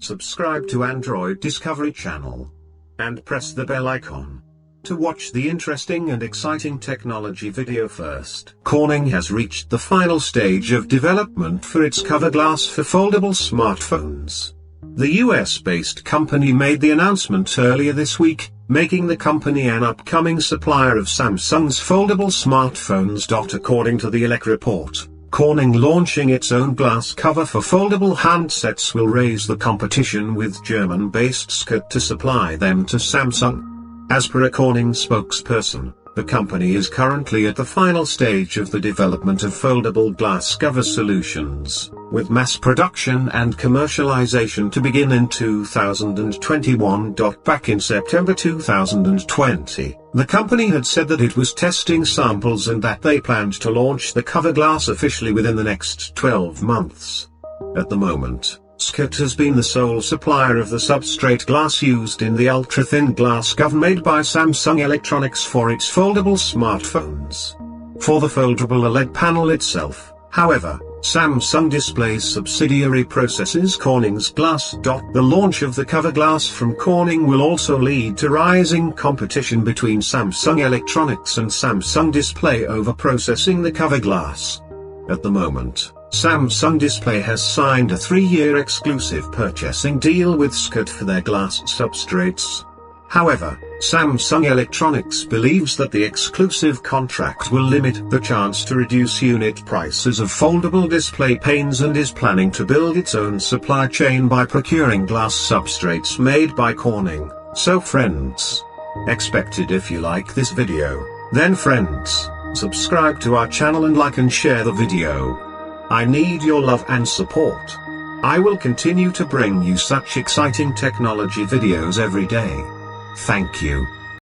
subscribe to Android Discovery Channel, and press the bell icon to watch the interesting and exciting technology video first. Corning has reached the final stage of development for its cover glass for foldable smartphones. The US-based company made the announcement earlier this week, making the company an upcoming supplier of Samsung's foldable smartphones. According to the Elec report, Corning launching its own glass cover for foldable handsets will raise the competition with German-based Scott to supply them to Samsung. As per a Corning spokesperson, the company is currently at the final stage of the development of foldable glass cover solutions, with mass production and commercialization to begin in 2021. Back in September 2020, the company had said that it was testing samples and that they planned to launch the cover glass officially within the next 12 months. At the moment, Scott has been the sole supplier of the substrate glass used in the ultra-thin glass cover made by Samsung Electronics for its foldable smartphones. For the foldable OLED panel itself, however, Samsung Display's subsidiary processes Corning's glass. The launch of the cover glass from Corning will also lead to rising competition between Samsung Electronics and Samsung Display over processing the cover glass. At the moment, Samsung Display has signed a 3-year exclusive purchasing deal with Scott for their glass substrates. However, Samsung Electronics believes that the exclusive contract will limit the chance to reduce unit prices of foldable display panes and is planning to build its own supply chain by procuring glass substrates made by Corning. So friends, expected if you like this video, then friends, subscribe to our channel and like and share the video. I need your love and support. I will continue to bring you such exciting technology videos every day. Thank you.